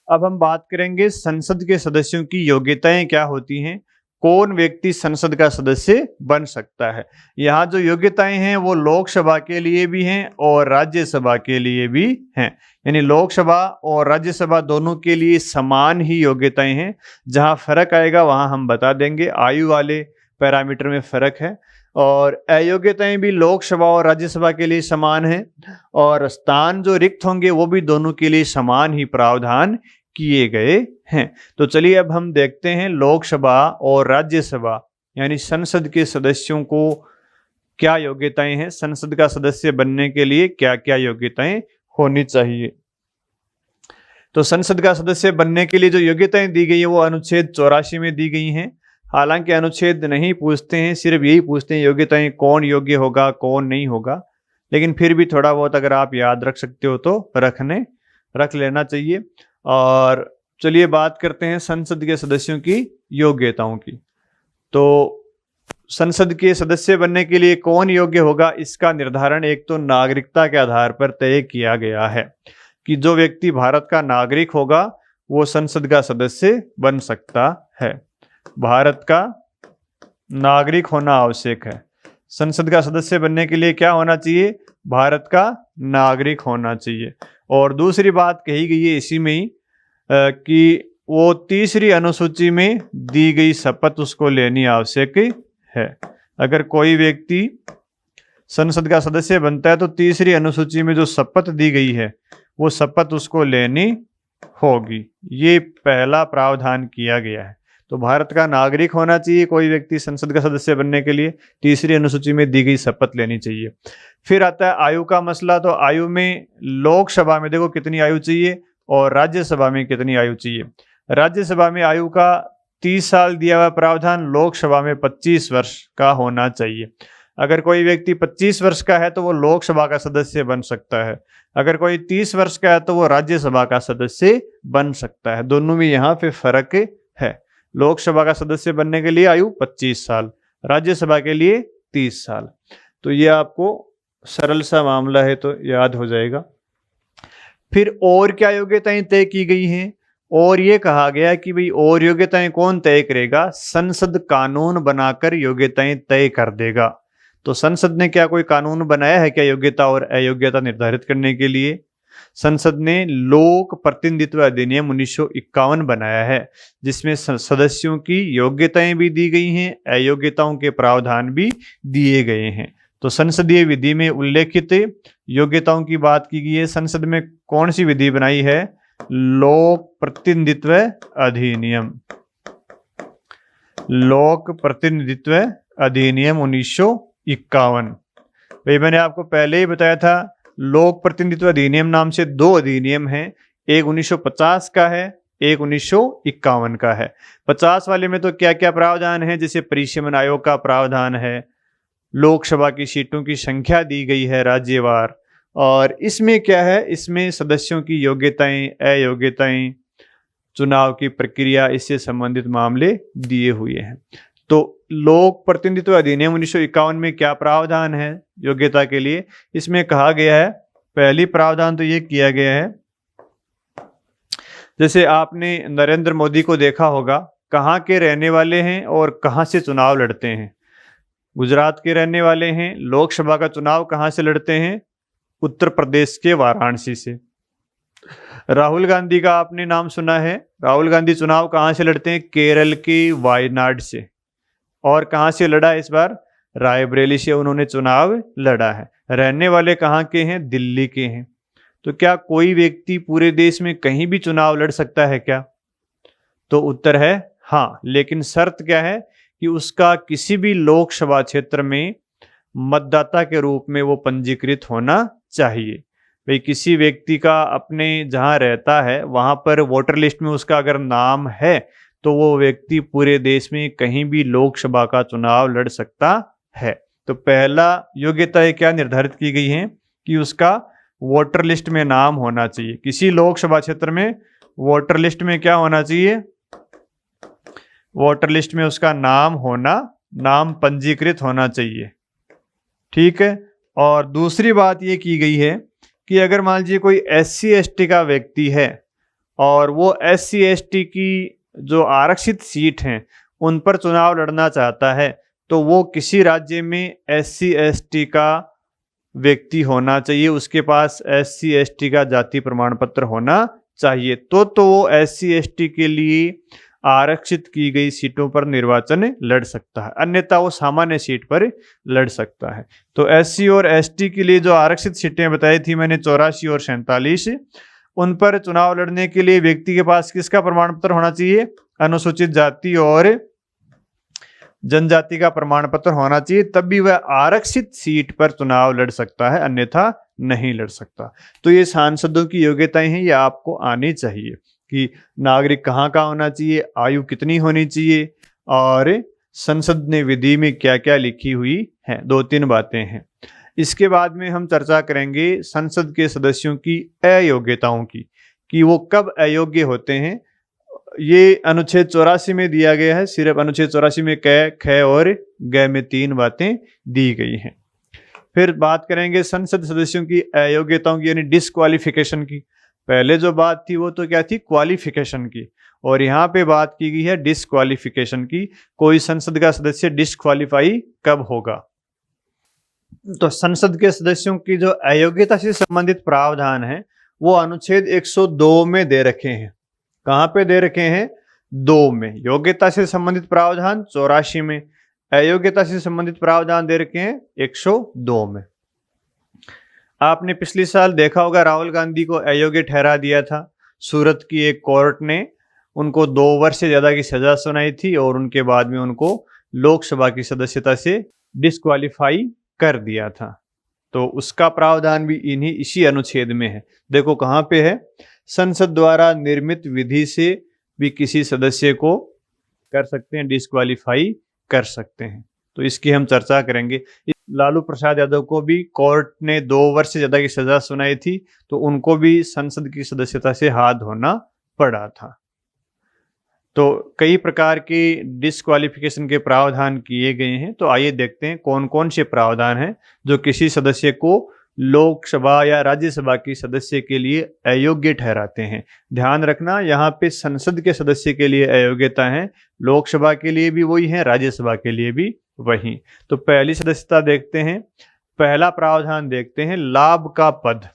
अब हम बात करेंगे संसद के सदस्यों की योग्यताएं क्या होती हैं, कौन व्यक्ति संसद का सदस्य बन सकता है। यहाँ जो योग्यताएं हैं वो लोकसभा के लिए भी हैं और राज्यसभा के लिए भी हैं। यानी लोकसभा और राज्यसभा दोनों के लिए समान ही योग्यताएं हैं। जहाँ फर्क आएगा वहाँ हम बता देंगे, आयु वाले पैरामीटर में फर्क है। और अयोग्यताएं भी लोकसभा और राज्यसभा के लिए समान है, और स्थान जो रिक्त होंगे वो भी दोनों के लिए समान ही प्रावधान किए गए हैं। तो चलिए अब हम देखते हैं लोकसभा और राज्यसभा यानी संसद के सदस्यों को क्या योग्यताएं हैं, संसद का सदस्य बनने के लिए क्या क्या योग्यताएं होनी चाहिए। तो संसद का सदस्य बनने के लिए जो योग्यताएं दी गई है वो अनुच्छेद 84 में दी गई हैं। हालांकि अनुच्छेद नहीं पूछते हैं, सिर्फ यही पूछते हैं योग्यताएं कौन योग्य होगा कौन नहीं होगा, लेकिन फिर भी थोड़ा बहुत अगर आप याद रख सकते हो तो रख लेना चाहिए। और चलिए बात करते हैं संसद के सदस्यों की योग्यताओं की। तो संसद के सदस्य बनने के लिए कौन योग्य होगा, इसका निर्धारण एक तो नागरिकता के आधार पर तय किया गया है कि जो व्यक्ति भारत का नागरिक होगा वो संसद का सदस्य बन सकता है। भारत का नागरिक होना आवश्यक है। संसद का सदस्य बनने के लिए क्या होना चाहिए, भारत का नागरिक होना चाहिए। और दूसरी बात कही गई है इसी में ही कि वो तीसरी अनुसूची में दी गई शपथ उसको लेनी आवश्यक है। अगर कोई व्यक्ति संसद का सदस्य बनता है तो तीसरी अनुसूची में जो शपथ दी गई है वो शपथ उसको लेनी होगी। ये पहला प्रावधान किया गया है। तो भारत का नागरिक होना चाहिए कोई व्यक्ति संसद का सदस्य बनने के लिए, तीसरी अनुसूची में दी गई शपथ लेनी चाहिए। फिर आता है आयु का मसला। तो आयु में लोकसभा में देखो कितनी आयु चाहिए और राज्यसभा में कितनी आयु चाहिए। राज्यसभा में आयु का 30 साल दिया हुआ प्रावधान, लोकसभा में 25 वर्ष का होना चाहिए। अगर कोई व्यक्ति 25 वर्ष का है तो वो लोकसभा का सदस्य बन सकता है, अगर कोई 30 वर्ष का है तो वो राज्यसभा का सदस्य बन सकता है। दोनों में यहाँ पे फर्क है। लोकसभा का सदस्य बनने के लिए आयु 25 साल, राज्यसभा के लिए 30 साल। तो ये आपको सरल सा मामला है तो याद हो जाएगा। फिर और क्या योग्यताएं तय की गई हैं, और ये कहा गया कि भाई और योग्यताएं कौन तय करेगा, संसद कानून बनाकर योग्यताएं तय कर देगा। तो संसद ने क्या कोई कानून बनाया है क्या योग्यता और अयोग्यता निर्धारित करने के लिए? संसद ने लोक प्रतिनिधित्व अधिनियम 1951 बनाया है, जिसमें सदस्यों की योग्यताएं भी दी गई हैं, अयोग्यताओं के प्रावधान भी दिए गए हैं। तो संसदीय विधि में उल्लेखित योग्यताओं की बात की गई है। संसद में कौन सी विधि बनाई है? लोक प्रतिनिधित्व अधिनियम, लोक प्रतिनिधित्व अधिनियम 1951। भाई मैंने आपको पहले ही बताया था लोक प्रतिनिधित्व अधिनियम नाम से 2 अधिनियम हैं, एक 1950 का है, एक 1951 का है। 50 वाले में तो क्या क्या प्रावधान है, जैसे परिसीमन आयोग का प्रावधान है, लोकसभा की सीटों की संख्या दी गई है राज्यवार, और इसमें क्या है, इसमें सदस्यों की योग्यताएं अयोग्यताएं, चुनाव की प्रक्रिया, इससे संबंधित मामले दिए हुए हैं। तो लोक प्रतिनिधित्व अधिनियम 1951 में क्या प्रावधान है योग्यता के लिए? इसमें कहा गया है, पहली प्रावधान तो ये किया गया है, जैसे आपने नरेंद्र मोदी को देखा होगा, कहाँ के रहने वाले हैं और कहाँ से चुनाव लड़ते हैं? गुजरात के रहने वाले हैं। लोकसभा का चुनाव कहाँ से लड़ते हैं? उत्तर प्रदेश के वाराणसी से। राहुल गांधी का आपने नाम सुना है, राहुल गांधी चुनाव कहाँ से लड़ते हैं? केरल के वायनाड से। और कहाँ से लड़ा इस बार? रायबरेली से उन्होंने चुनाव लड़ा है। रहने वाले कहाँ के हैं? दिल्ली के हैं। तो क्या कोई व्यक्ति पूरे देश में कहीं भी चुनाव लड़ सकता है क्या? तो उत्तर है हाँ, लेकिन शर्त क्या है कि उसका किसी भी लोकसभा क्षेत्र में मतदाता के रूप में वो पंजीकृत होना चाहिए। भाई किसी व्यक्ति का अपने जहाँ रहता है वहाँ पर वोटर लिस्ट में उसका अगर नाम है तो वो व्यक्ति पूरे देश में कहीं भी लोकसभा का चुनाव लड़ सकता है। तो पहला योग्यता क्या निर्धारित की गई है कि उसका वोटर लिस्ट में नाम होना चाहिए। किसी लोकसभा क्षेत्र में वोटर लिस्ट में क्या होना चाहिए? वोटर लिस्ट में उसका नाम होना, नाम पंजीकृत होना चाहिए। ठीक है। और दूसरी बात ये की गई है कि अगर मान लीजिए कोई SC ST का व्यक्ति है और वो SC ST की जो आरक्षित सीट हैं उन पर चुनाव लड़ना चाहता है, तो वो किसी राज्य में SC ST का व्यक्ति होना चाहिए, उसके पास SC ST का जाति प्रमाण पत्र होना चाहिए, तो वो SC ST के लिए आरक्षित की गई सीटों पर निर्वाचन लड़ सकता है, अन्यथा वो सामान्य सीट पर लड़ सकता है। तो SC और ST के लिए जो आरक्षित सीटें बताई थी मैंने 84 और 47, उन पर चुनाव लड़ने के लिए व्यक्ति के पास किसका प्रमाण पत्र होना चाहिए? अनुसूचित जाति और जनजाति का प्रमाण पत्र होना चाहिए, तब भी वह आरक्षित सीट पर चुनाव लड़ सकता है, अन्यथा नहीं लड़ सकता। तो ये सांसदों की योग्यताएं हैं, ये आपको आनी चाहिए कि नागरिक कहाँ का होना चाहिए, आयु कितनी होनी चाहिए, और संसद ने विधि में क्या क्या लिखी हुई है। 2-3 बातें हैं। इसके बाद में हम चर्चा करेंगे संसद के सदस्यों की अयोग्यताओं की, कि वो कब अयोग्य होते हैं। ये अनुच्छेद 84 में दिया गया है, सिर्फ अनुच्छेद 84 में क, ख और ग में 3 बातें दी गई हैं। फिर बात करेंगे संसद सदस्यों की अयोग्यताओं की, यानी डिस्क्वालिफिकेशन की। पहले जो बात थी वो तो क्या थी? क्वालिफिकेशन की, और यहाँ पे बात की गई है डिस्क्वालिफिकेशन की। कोई संसद का सदस्य डिस्क्वालीफाई कब होगा? तो संसद के सदस्यों की जो अयोग्यता से संबंधित प्रावधान है वो अनुच्छेद 102 में दे रखे हैं। कहाँ पे दे रखे हैं? 2 में। योग्यता से संबंधित प्रावधान 84 में, अयोग्यता से संबंधित प्रावधान दे रखे हैं 102 में। आपने पिछले साल देखा होगा राहुल गांधी को अयोग्य ठहरा दिया था। सूरत की एक कोर्ट ने उनको 2 वर्ष से ज्यादा की सजा सुनाई थी और उनके बाद में उनको लोकसभा की सदस्यता से डिस्क्वालीफाई कर दिया था। तो उसका प्रावधान भी इसी अनुच्छेद में है। देखो कहाँ पे है? संसद द्वारा निर्मित विधि से भी किसी सदस्य को कर सकते हैं, डिस्क्वालीफाई कर सकते हैं। तो इसकी हम चर्चा करेंगे। लालू प्रसाद यादव को भी कोर्ट ने 2 वर्ष से ज्यादा की सजा सुनाई थी, तो उनको भी संसद की सदस्यता से हाथ धोना पड़ा था। तो कई प्रकार के डिस्क्वालिफिकेशन के प्रावधान किए गए हैं। तो आइए देखते हैं कौन कौन से प्रावधान हैं जो किसी सदस्य को लोकसभा या राज्यसभा की सदस्य के लिए अयोग्य ठहराते हैं। ध्यान रखना, यहाँ पे संसद के सदस्य के लिए अयोग्यता है, लोकसभा के लिए भी वही है, राज्यसभा के लिए भी वही। तो पहली सदस्यता देखते हैं। पहला प्रावधान देखते हैं, लाभ का पद।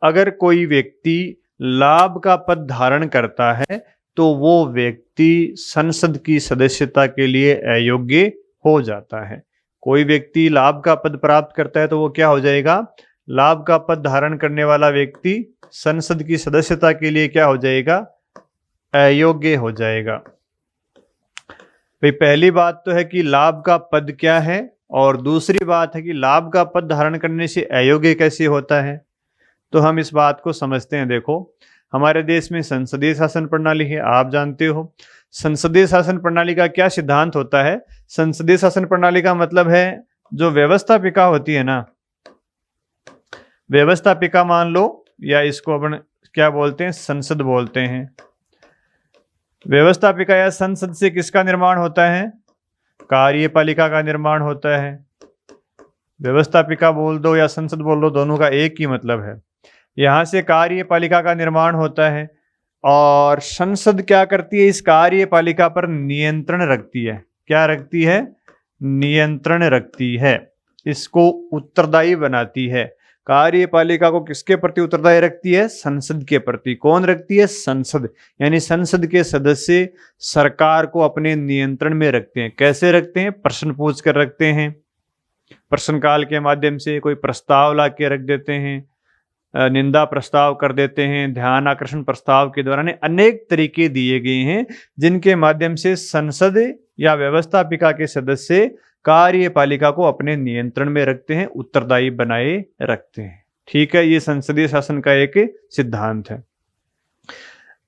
अगर कोई व्यक्ति लाभ का पद धारण करता है तो वो व्यक्ति संसद की सदस्यता के लिए अयोग्य हो जाता है। कोई व्यक्ति लाभ का पद प्राप्त करता है तो वो क्या हो जाएगा? लाभ का पद धारण करने वाला व्यक्ति संसद की सदस्यता के लिए क्या हो जाएगा? अयोग्य हो जाएगा। भाई पहली बात तो है कि लाभ का पद क्या है, और दूसरी बात है कि लाभ का पद धारण करने से अयोग्य कैसे होता है। तो हम इस बात को समझते हैं। देखो, हमारे देश में संसदीय शासन प्रणाली है, आप जानते हो। संसदीय शासन प्रणाली का क्या सिद्धांत होता है? संसदीय शासन प्रणाली का मतलब है जो व्यवस्थापिका होती है ना, व्यवस्थापिका मान लो, या इसको अपन क्या बोलते हैं? संसद बोलते हैं। व्यवस्थापिका या संसद से किसका निर्माण होता है? कार्यपालिका का निर्माण होता है। व्यवस्थापिका बोल दो या संसद बोल दो, दोनों का एक ही मतलब है। यहाँ से कार्यपालिका का निर्माण होता है और संसद क्या करती है? इस कार्यपालिका पर नियंत्रण रखती है। क्या रखती है? नियंत्रण रखती है, इसको उत्तरदायी बनाती है। कार्यपालिका को किसके प्रति उत्तरदायी रखती है? संसद के प्रति। कौन रखती है? संसद। यानी संसद के सदस्य सरकार को अपने नियंत्रण में रखते हैं। कैसे रखते हैं? प्रश्न पूछ कर रखते हैं, प्रश्नकाल के माध्यम से कोई प्रस्ताव ला के रख देते हैं, निंदा प्रस्ताव कर देते हैं, ध्यान आकर्षण प्रस्ताव के द्वारा अनेक तरीके दिए गए हैं जिनके माध्यम से संसद या व्यवस्थापिका के सदस्य कार्यपालिका को अपने नियंत्रण में रखते हैं, उत्तरदायी बनाए रखते हैं। ठीक है, ये संसदीय शासन का एक सिद्धांत है।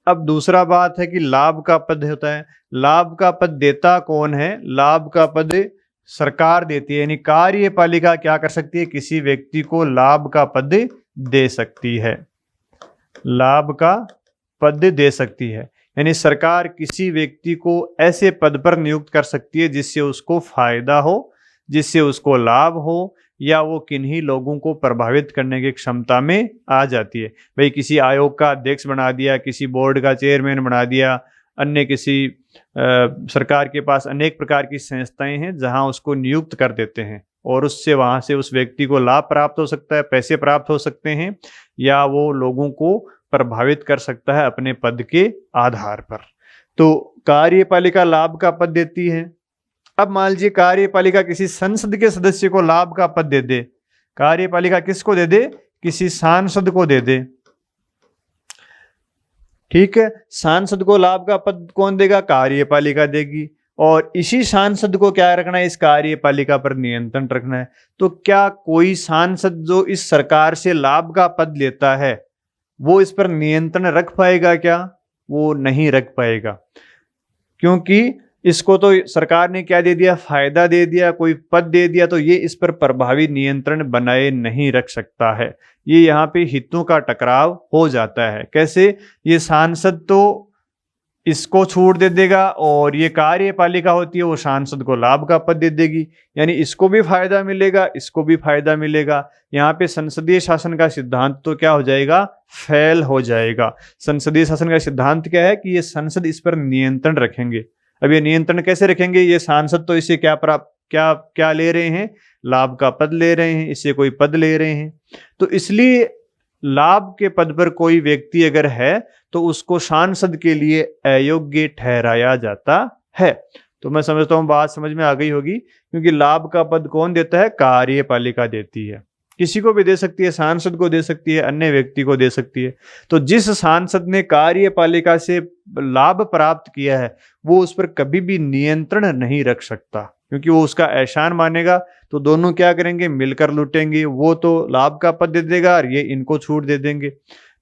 अब दूसरा बात है कि लाभ का पद होता है। लाभ का पद देता कौन है? लाभ का पद सरकार देती है। यानी कार्यपालिका क्या कर सकती है? किसी व्यक्ति को लाभ का पद दे सकती है, लाभ का पद दे सकती है। यानी सरकार किसी व्यक्ति को ऐसे पद पर नियुक्त कर सकती है जिससे उसको फायदा हो, जिससे उसको लाभ हो, या वो किन्हीं लोगों को प्रभावित करने की क्षमता में आ जाती है। भाई किसी आयोग का अध्यक्ष बना दिया, किसी बोर्ड का चेयरमैन बना दिया, अन्य किसी सरकार के पास अनेक प्रकार की संस्थाएं हैं जहां उसको नियुक्त कर देते हैं और उससे वहां से उस व्यक्ति को लाभ प्राप्त हो सकता है, पैसे प्राप्त हो सकते हैं, या वो लोगों को प्रभावित कर सकता है अपने पद के आधार पर। तो कार्यपालिका लाभ का पद देती है। अब मान लीजिए कार्यपालिका किसी संसद के सदस्य को लाभ का पद दे दे। कार्यपालिका किसको दे दे? किसी सांसद को दे दे। ठीक है, सांसद को लाभ का पद कौन देगा? कार्यपालिका देगी। और इसी सांसद को क्या रखना है? इस कार्यपालिका पर नियंत्रण रखना है। तो क्या कोई सांसद जो इस सरकार से लाभ का पद लेता है वो इस पर नियंत्रण रख पाएगा क्या? वो नहीं रख पाएगा, क्योंकि इसको तो सरकार ने क्या दे दिया? फायदा दे दिया, कोई पद दे दिया, तो ये इस पर प्रभावी नियंत्रण बनाए नहीं रख सकता है। ये यहाँ पे हितों का टकराव हो जाता है। कैसे? ये सांसद तो इसको छूट दे देगा और ये कार्यपालिका होती है वो सांसद को लाभ का पद दे देगी, यानी इसको भी फायदा मिलेगा, इसको भी फायदा मिलेगा। यहाँ पे संसदीय शासन का सिद्धांत तो क्या हो जाएगा? फेल हो जाएगा। संसदीय शासन का सिद्धांत क्या है कि ये संसद इस पर नियंत्रण रखेंगे। अब ये नियंत्रण कैसे रखेंगे? ये सांसद तो इसे क्या ले रहे हैं? लाभ का पद ले रहे हैं, इससे कोई पद ले रहे हैं। तो इसलिए लाभ के पद पर कोई व्यक्ति अगर है तो उसको सांसद के लिए अयोग्य ठहराया जाता है। तो मैं समझता हूँ बात समझ में आ गई होगी, क्योंकि लाभ का पद कौन देता है? कार्यपालिका देती है। किसी को भी दे सकती है, सांसद को दे सकती है, अन्य व्यक्ति को दे सकती है। तो जिस सांसद ने कार्यपालिका से लाभ प्राप्त किया है वो उस पर कभी भी नियंत्रण नहीं रख सकता, क्योंकि वो उसका एहसान मानेगा। तो दोनों क्या करेंगे? मिलकर लूटेंगे। वो तो लाभ का पद दे देगा और ये इनको छूट दे देंगे।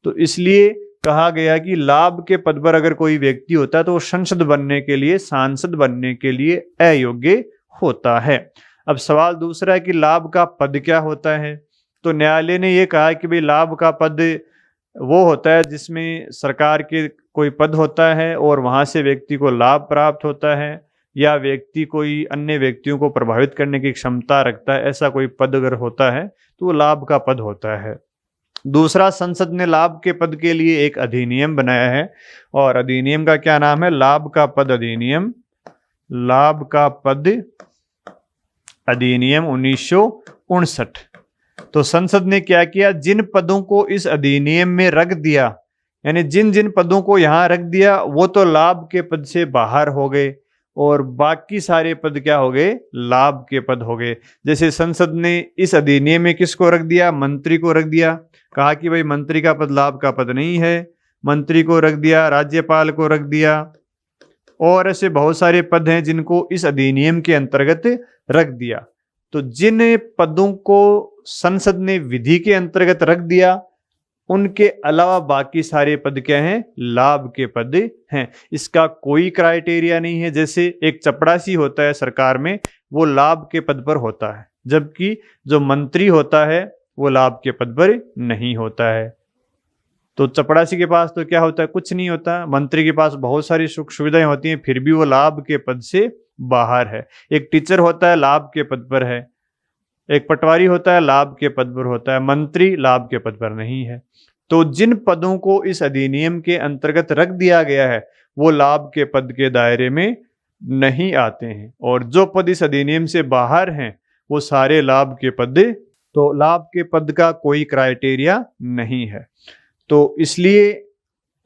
तो इसलिए कहा गया कि लाभ के पद पर अगर कोई व्यक्ति होता है तो वो संसद बनने के लिए, सांसद बनने के लिए अयोग्य होता है। अब सवाल दूसरा है कि लाभ का पद क्या होता है? तो न्यायालय ने यह कहा कि भाई लाभ का पद वो होता है जिसमें सरकार के कोई पद होता है और वहां से व्यक्ति को लाभ प्राप्त होता है, या व्यक्ति कोई अन्य व्यक्तियों को प्रभावित करने की क्षमता रखता है, ऐसा कोई पद अगर होता है तो वो लाभ का पद होता है। दूसरा, संसद ने लाभ के पद के लिए एक अधिनियम बनाया है और अधिनियम का क्या नाम है? लाभ का पद अधिनियम। लाभ का पद अधिनियम 1959। तो संसद ने क्या किया? जिन पदों को इस अधिनियम में रख दिया, यानी जिन जिन पदों को यहां रख दिया वो तो लाभ के पद से बाहर हो गए और बाकी सारे पद क्या हो गए? लाभ के पद हो गए। जैसे संसद ने इस अधिनियम में किसको रख दिया? मंत्री को रख दिया। कहा कि भाई मंत्री का पद लाभ का पद नहीं है। मंत्री को रख दिया, राज्यपाल को रख दिया, और ऐसे बहुत सारे पद हैं जिनको इस अधिनियम के अंतर्गत रख दिया। तो जिन पदों को संसद ने विधि के अंतर्गत रख दिया उनके अलावा बाकी सारे पद क्या हैं? लाभ के पद हैं। इसका कोई क्राइटेरिया नहीं है। जैसे एक चपरासी होता है सरकार में, वो लाभ के पद पर होता है, जबकि जो मंत्री होता है वो लाभ के पद पर नहीं होता है। तो चपरासी के पास तो क्या होता है? कुछ नहीं होता। मंत्री के पास बहुत सारी सुख सुविधाएं होती हैं, फिर भी वो लाभ के पद से बाहर है। एक टीचर होता है, लाभ के पद पर है। एक पटवारी होता है, लाभ के पद पर होता है। मंत्री लाभ के पद पर नहीं है। तो जिन पदों को इस अधिनियम के अंतर्गत रख दिया गया है वो लाभ के पद के दायरे में नहीं आते हैं, और जो पद इस अधिनियम से बाहर हैं वो सारे लाभ के पद। तो लाभ के पद का कोई क्राइटेरिया नहीं है। तो इसलिए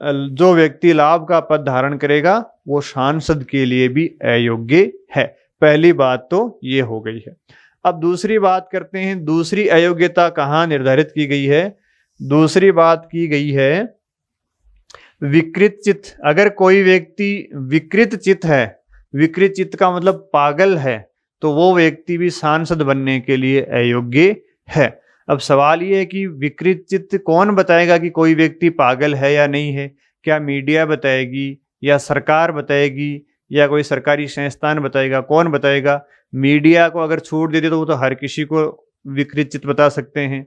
जो व्यक्ति लाभ का पद धारण करेगा वो सांसद के लिए भी अयोग्य है। पहली बात तो ये हो गई है। अब दूसरी बात करते हैं। दूसरी अयोग्यता कहाँ निर्धारित की गई है? दूसरी बात की गई है विकृत चित्त। अगर कोई व्यक्ति विकृत चित्त है, विकृत चित्त का मतलब पागल है, तो वो व्यक्ति भी सांसद बनने के लिए अयोग्य है। अब सवाल ये है कि विकृत चित्त कौन बताएगा कि कोई व्यक्ति पागल है या नहीं है? क्या मीडिया बताएगी, या सरकार बताएगी, या कोई सरकारी संस्थान बताएगा? कौन बताएगा? मीडिया को अगर छूट दे दे तो वो तो हर किसी को विकृत चित्त बता सकते हैं।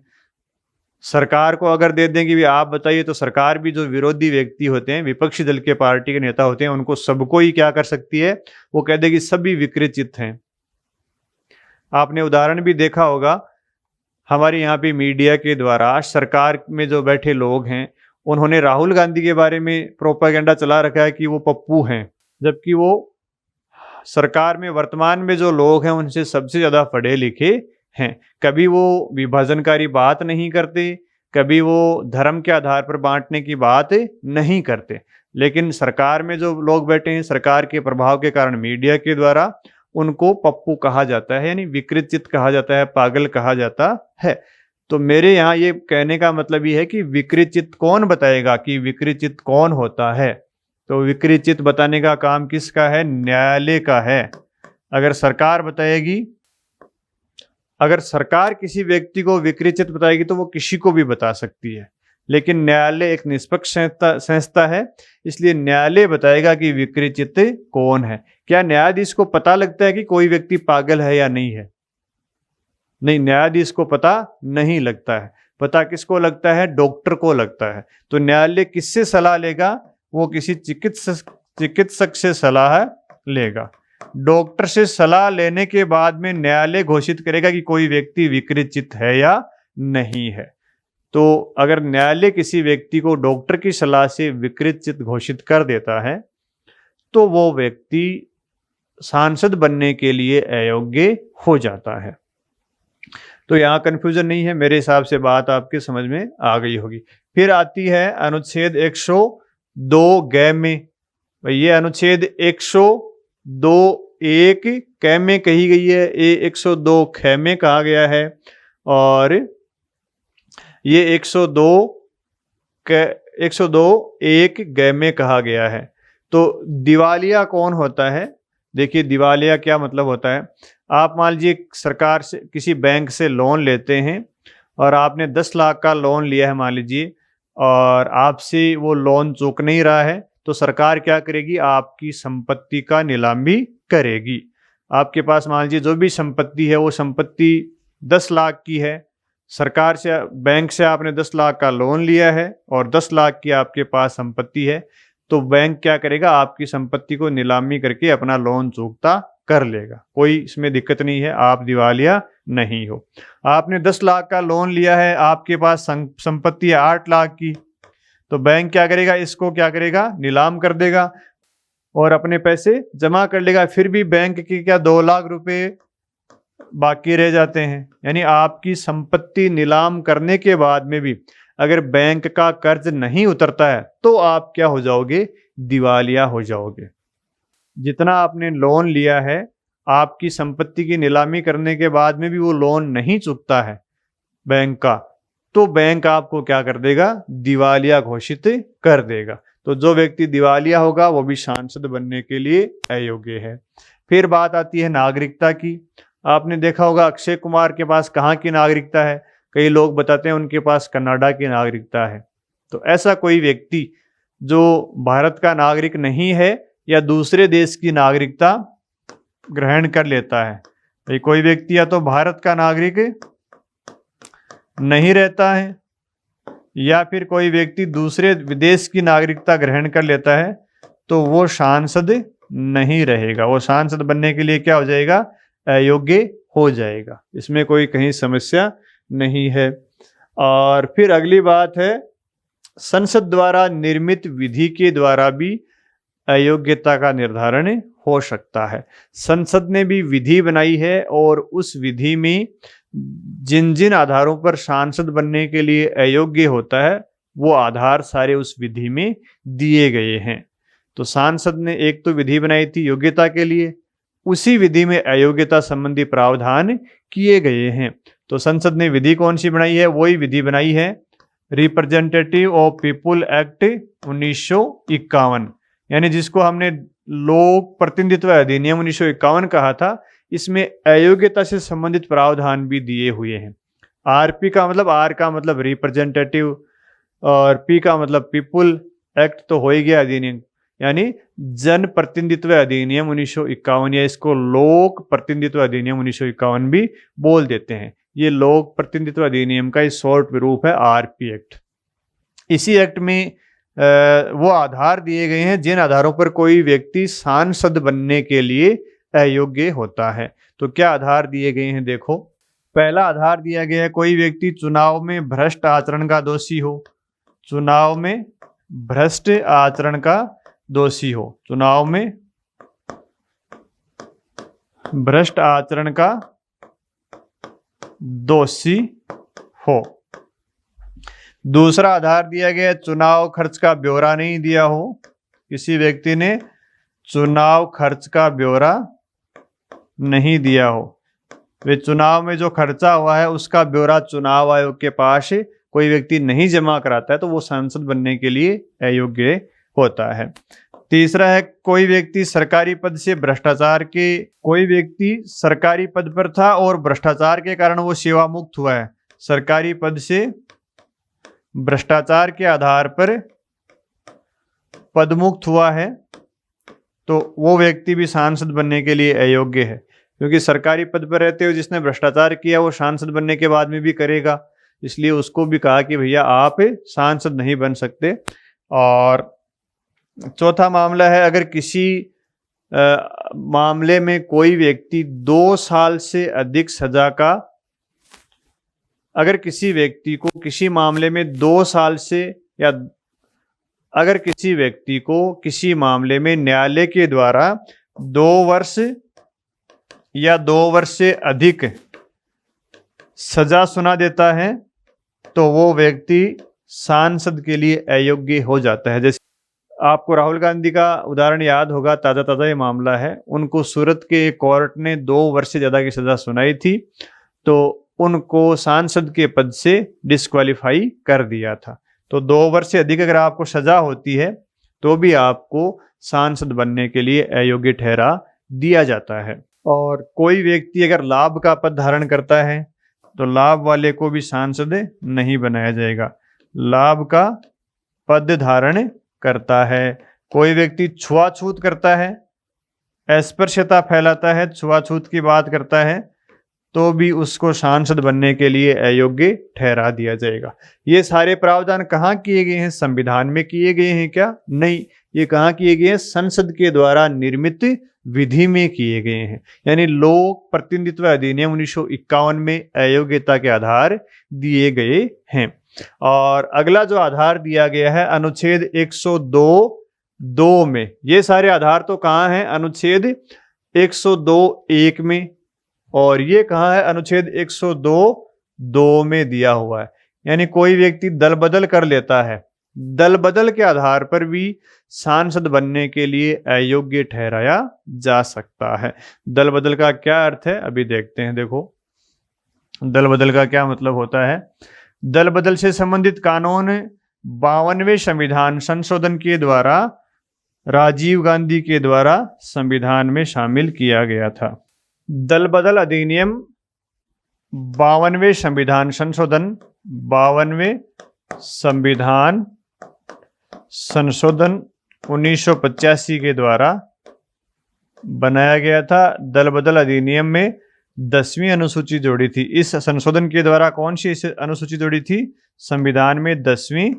सरकार को अगर दे देंगे भी आप बताइए, तो सरकार भी जो विरोधी व्यक्ति होते हैं, विपक्षी दल के पार्टी के नेता होते हैं, उनको सबको ही क्या कर सकती है? वो कह देगी सभी विकृत चित्त हैं। आपने उदाहरण भी देखा होगा हमारे यहाँ पे मीडिया के द्वारा सरकार में जो बैठे लोग हैं उन्होंने राहुल गांधी के बारे में प्रोपागेंडा चला रखा है कि वो पप्पू हैं, जबकि वो सरकार में वर्तमान में जो लोग हैं उनसे सबसे ज्यादा पढ़े लिखे हैं। कभी वो विभाजनकारी बात नहीं करते, कभी वो धर्म के आधार पर बांटने की बात नहीं करते, लेकिन सरकार में जो लोग बैठे हैं सरकार के प्रभाव के कारण मीडिया के द्वारा उनको पप्पू कहा जाता है, यानी विकृत चित्त कहा जाता है, पागल कहा जाता है। तो मेरे यहाँ ये कहने का मतलब ये है कि विकृत चित्त कौन बताएगा कि विकृत चित्त कौन होता है। तो विकृत चित्त बताने का काम किसका है? न्यायालय का है। अगर सरकार बताएगी, अगर सरकार किसी व्यक्ति को विकृत चित्त बताएगी तो वो किसी को भी बता सकती है, लेकिन न्यायालय एक निष्पक्ष संस्था है, इसलिए न्यायालय बताएगा कि विकृत चित्त कौन है। क्या न्यायाधीश को पता लगता है कि कोई व्यक्ति पागल है या नहीं है? नहीं, न्यायाधीश को पता नहीं लगता है। पता किसको लगता है? डॉक्टर को लगता है। तो न्यायालय किससे सलाह लेगा? वो किसी चिकित्सक से सलाह लेगा। डॉक्टर से सलाह लेने के बाद में न्यायालय घोषित करेगा कि कोई व्यक्ति विकृत चित्त है या नहीं है। तो अगर न्यायालय किसी व्यक्ति को डॉक्टर की सलाह से विकृत चित्त घोषित कर देता है तो वो व्यक्ति सांसद बनने के लिए अयोग्य हो जाता है। तो यहाँ कंफ्यूजन नहीं है, मेरे हिसाब से बात आपके समझ में आ गई होगी। फिर आती है अनुच्छेद 102 ग में। ये अनुच्छेद 102(1) क में कही गई है, ये 102 ख में कहा गया है, और ये 102(1) ग में कहा गया है। तो दिवालिया कौन होता है? देखिए, दिवालिया क्या मतलब होता है। आप मान लीजिए सरकार से किसी बैंक से लोन लेते हैं और आपने 10 लाख का लोन लिया है मान लीजिए, और आपसे वो लोन चूक नहीं रहा है, तो सरकार क्या करेगी? आपकी संपत्ति का नीलामी करेगी। आपके पास मान लीजिए जो भी संपत्ति है वो संपत्ति 10 लाख की है, सरकार से, बैंक से आपने 10 लाख का लोन लिया है और 10 लाख की आपके पास संपत्ति है, तो बैंक क्या करेगा? आपकी संपत्ति को नीलामी करके अपना लोन चुकता कर लेगा। कोई इसमें दिक्कत नहीं है, आप दिवालिया नहीं हो। आपने 10 लाख का लोन लिया है, आपके पास संपत्ति है 8 लाख की, तो बैंक क्या करेगा? इसको क्या करेगा? नीलाम कर देगा और अपने पैसे जमा कर लेगा। फिर भी बैंक के क्या 2 लाख रुपए बाकी रह जाते हैं। यानी आपकी संपत्ति नीलाम करने के बाद में भी अगर बैंक का कर्ज नहीं उतरता है तो आप क्या हो जाओगे? दिवालिया हो जाओगे। जितना आपने लोन लिया है, आपकी संपत्ति की नीलामी करने के बाद में भी वो लोन नहीं चुकता है बैंक का, तो बैंक आपको क्या कर देगा? दिवालिया घोषित कर देगा। तो जो व्यक्ति दिवालिया होगा वो भी सांसद बनने के लिए अयोग्य है। फिर बात आती है नागरिकता की। आपने देखा होगा अक्षय कुमार के पास कहाँ की नागरिकता है? कई लोग बताते हैं उनके पास कनाडा की नागरिकता है। तो ऐसा कोई व्यक्ति जो भारत का नागरिक नहीं है या दूसरे देश की नागरिकता ग्रहण कर लेता है, भाई कोई व्यक्ति या तो भारत का नागरिक नहीं रहता है या फिर कोई व्यक्ति दूसरे विदेश की नागरिकता ग्रहण कर लेता है, तो वो सांसद नहीं रहेगा। वो सांसद बनने के लिए क्या हो जाएगा? अयोग्य हो जाएगा। इसमें कोई कहीं समस्या नहीं है। और फिर अगली बात है, संसद द्वारा निर्मित विधि के द्वारा भी अयोग्यता का निर्धारण हो सकता है। संसद ने भी विधि बनाई है और उस विधि में जिन जिन आधारों पर सांसद बनने के लिए अयोग्य होता है वो आधार सारे उस विधि में दिए गए हैं। तो सांसद ने एक तो विधि बनाई थी योग्यता के लिए, उसी विधि में अयोग्यता संबंधी प्रावधान किए गए हैं। तो संसद ने विधि कौन सी बनाई है? वही विधि बनाई है रिप्रेजेंटेटिव ऑफ पीपुल एक्ट 1951, यानी जिसको हमने लोक प्रतिनिधित्व अधिनियम 1951 कहा था। इसमें अयोग्यता से संबंधित प्रावधान भी दिए हुए हैं। आरपी का मतलब, आर का मतलब रिप्रेजेंटेटिव और पी का मतलब पीपुल, एक्ट तो हो ही गया अधिनियम, यानी जन प्रतिनिधित्व अधिनियम 1951, या इसको लोक प्रतिनिधित्व अधिनियम 1951 भी बोल देते हैं। ये लोक प्रतिनिधित्व अधिनियम का शॉर्ट रूप है आरपी एक्ट। इसी एक्ट में वो आधार दिए गए हैं जिन आधारों पर कोई व्यक्ति सांसद बनने के लिए अयोग्य होता है। तो क्या आधार दिए गए हैं? देखो, पहला आधार दिया गया है, कोई व्यक्ति चुनाव में भ्रष्ट आचरण का दोषी हो, चुनाव में भ्रष्ट आचरण का दोषी हो, चुनाव में भ्रष्ट आचरण का दोषी हो। दूसरा आधार दिया गया, चुनाव खर्च का ब्यौरा नहीं दिया हो, किसी व्यक्ति ने चुनाव खर्च का ब्यौरा नहीं दिया हो, वे चुनाव में जो खर्चा हुआ है उसका ब्यौरा चुनाव आयोग के पास कोई व्यक्ति नहीं जमा कराता है तो वो सांसद बनने के लिए अयोग्य होता है। तीसरा है, कोई व्यक्ति सरकारी पद से भ्रष्टाचार के, कोई व्यक्ति सरकारी पद पर था और भ्रष्टाचार के कारण वो सेवा मुक्त हुआ है, सरकारी पद से भ्रष्टाचार के आधार पर पदमुक्त हुआ है तो वो व्यक्ति भी सांसद बनने के लिए अयोग्य है, क्योंकि सरकारी पद पर रहते हुए जिसने भ्रष्टाचार किया वो सांसद बनने के बाद में भी करेगा, इसलिए उसको भी कहा कि भैया आप सांसद नहीं बन सकते। और चौथा मामला है, अगर किसी मामले में कोई व्यक्ति 2 साल से अधिक सजा का, अगर किसी व्यक्ति को किसी मामले में 2 साल से या अगर किसी व्यक्ति को किसी मामले में न्यायालय के द्वारा 2 वर्ष या 2 वर्ष से अधिक सजा सुना देता है तो वो व्यक्ति सांसद के लिए अयोग्य हो जाता है। जैसे आपको राहुल गांधी का उदाहरण याद होगा, ताज़ा ताज़ा ये मामला है, उनको सूरत के कोर्ट ने 2 वर्ष से ज़्यादा की सज़ा सुनाई थी तो उनको सांसद के पद से डिस्क्वालीफाई कर दिया था। तो 2 वर्ष से अधिक अगर आपको सजा होती है तो भी आपको सांसद बनने के लिए अयोग्य ठहरा दिया जाता है। और कोई व्यक्ति अगर लाभ का पद धारण करता है तो लाभ वाले को भी सांसद नहीं बनाया जाएगा, लाभ का पद धारण करता है। कोई व्यक्ति छुआछूत करता है, अस्पृश्यता फैलाता है, छुआछूत की बात करता है तो भी उसको सांसद बनने के लिए अयोग्य ठहरा दिया जाएगा। ये सारे प्रावधान कहाँ किए गए हैं? संविधान में किए गए हैं क्या? नहीं, ये कहाँ किए गए हैं? संसद के द्वारा निर्मित विधि में किए गए हैं। यानी लोक प्रतिनिधित्व अधिनियम 1951 में अयोग्यता के आधार दिए गए हैं। और अगला जो आधार दिया गया है अनुच्छेद 102(2) में, ये सारे आधार तो कहाँ हैं? अनुच्छेद 102(1) में, और ये कहाँ है? अनुच्छेद 102(2) में दिया हुआ है। यानी कोई व्यक्ति दल बदल कर लेता है, दल बदल के आधार पर भी सांसद बनने के लिए अयोग्य ठहराया जा सकता है। दल बदल का क्या अर्थ है अभी देखते हैं। देखो, दल बदल का क्या मतलब होता है। दल बदल से संबंधित कानून 52वें संविधान संशोधन के द्वारा राजीव गांधी के द्वारा संविधान में शामिल किया गया था। दल बदल अधिनियम 52वें संविधान संशोधन, 52वें संविधान संशोधन 1985 के द्वारा बनाया गया था। दल बदल अधिनियम में 10वीं अनुसूची जोड़ी थी। इस संशोधन के द्वारा कौन सी अनुसूची जोड़ी थी? संविधान में 10वीं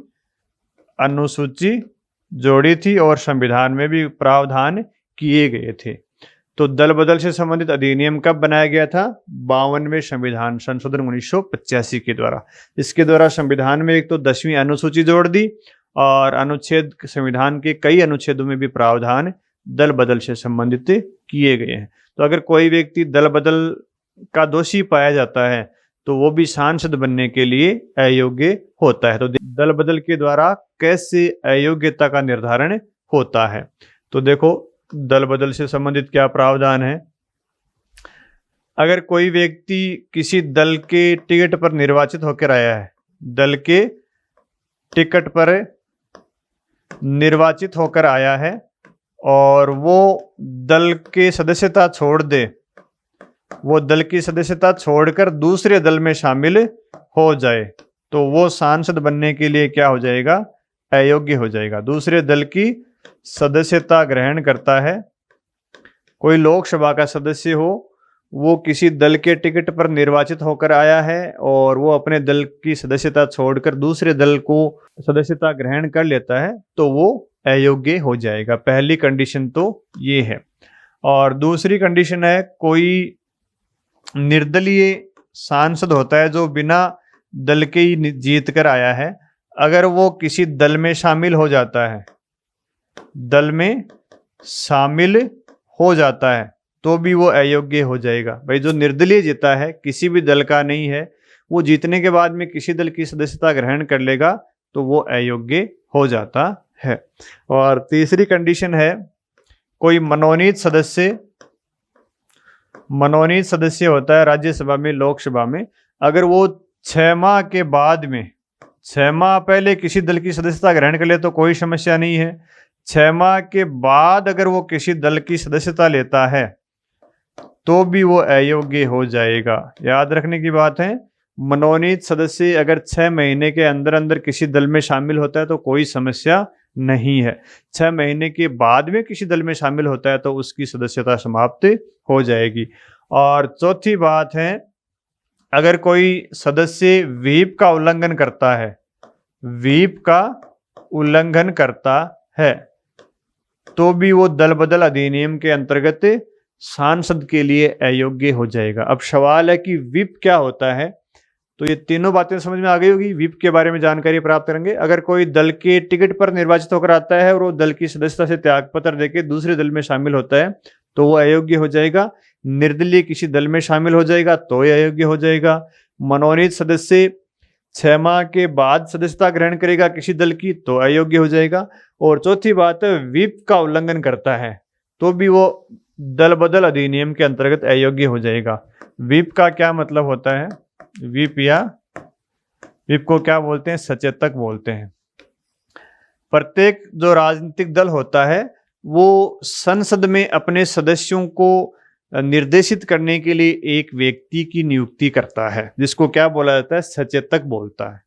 अनुसूची जोड़ी थी और संविधान में भी प्रावधान किए गए थे। तो दल बदल से संबंधित अधिनियम कब बनाया गया था? 52वें संविधान संशोधन 1985 के द्वारा। इसके द्वारा संविधान में एक तो 10वीं अनुसूची जोड़ दी और अनुच्छेद, संविधान के कई अनुच्छेदों में भी प्रावधान दल बदल से संबंधित किए गए हैं। तो अगर कोई व्यक्ति दल बदल का दोषी पाया जाता है तो वो भी सांसद बनने के लिए अयोग्य होता है। तो दल बदल के द्वारा कैसे अयोग्यता का निर्धारण होता है? तो देखो, दल बदल से संबंधित क्या प्रावधान है। अगर कोई व्यक्ति किसी दल के टिकट पर निर्वाचित होकर आया है, दल के टिकट पर निर्वाचित होकर आया है और वो दल के सदस्यता छोड़ दे, वो दल की सदस्यता छोड़कर दूसरे दल में शामिल हो जाए तो वो सांसद बनने के लिए क्या हो जाएगा? अयोग्य हो जाएगा। दूसरे दल की सदस्यता ग्रहण करता है, कोई लोकसभा का सदस्य हो, वो किसी दल के टिकट पर निर्वाचित होकर आया है और वो अपने दल की सदस्यता छोड़कर दूसरे दल को सदस्यता ग्रहण कर लेता है तो वो अयोग्य हो जाएगा। पहली कंडीशन तो ये है। और दूसरी कंडीशन है, कोई निर्दलीय सांसद होता है जो बिना दल के ही जीत कर आया है, अगर वो किसी दल में शामिल हो जाता है, दल में शामिल हो जाता है, तो भी वो अयोग्य हो जाएगा। भाई जो निर्दलीय जीता है, किसी भी दल का नहीं है, वो जीतने के बाद में किसी दल की सदस्यता ग्रहण कर लेगा तो वो अयोग्य हो जाता है। और तीसरी कंडीशन है, कोई मनोनीत सदस्य होता है राज्यसभा में, लोकसभा में, अगर वो 6 माह के बाद में, 6 माह पहले किसी दल की सदस्यता ग्रहण कर ले तो कोई समस्या नहीं है, 6 माह के बाद अगर वो किसी दल की सदस्यता लेता है तो भी वो अयोग्य हो जाएगा। याद रखने की बात है, मनोनीत सदस्य अगर 6 महीने के अंदर अंदर किसी दल में शामिल होता है तो कोई समस्या नहीं है, 6 महीने के बाद में किसी दल में शामिल होता है तो उसकी सदस्यता समाप्त हो जाएगी। और चौथी बात है, अगर कोई सदस्य व्हीप का उल्लंघन करता है, व्हीप का उल्लंघन करता है, तो भी वो दल बदल अधिनियम के अंतर्गत सांसद के लिए अयोग्य हो जाएगा। अब सवाल है कि व्हिप क्या होता है, तो ये तीनों बातें समझ में आ गई होगी। व्हिप के बारे में जानकारी प्राप्त करेंगे। अगर कोई दल के टिकट पर निर्वाचित होकर आता है और वो दल की सदस्यता से त्यागपत्र देके दूसरे दल में शामिल होता है तो वो अयोग्य हो जाएगा। निर्दलीय किसी दल में शामिल हो जाएगा तो ये अयोग्य हो जाएगा। मनोनीत सदस्य 6 माह के बाद सदस्यता ग्रहण करेगा किसी दल की तो अयोग्य हो जाएगा। और चौथी बात है, व्हिप का उल्लंघन करता है तो भी वो दल बदल अधिनियम के अंतर्गत अयोग्य हो जाएगा। व्हिप का क्या मतलब होता है? व्हिप को क्या बोलते हैं? सचेतक बोलते हैं। प्रत्येक जो राजनीतिक दल होता है वो संसद में अपने सदस्यों को निर्देशित करने के लिए एक व्यक्ति की नियुक्ति करता है, जिसको क्या बोला जाता है? सचेतक बोलता है,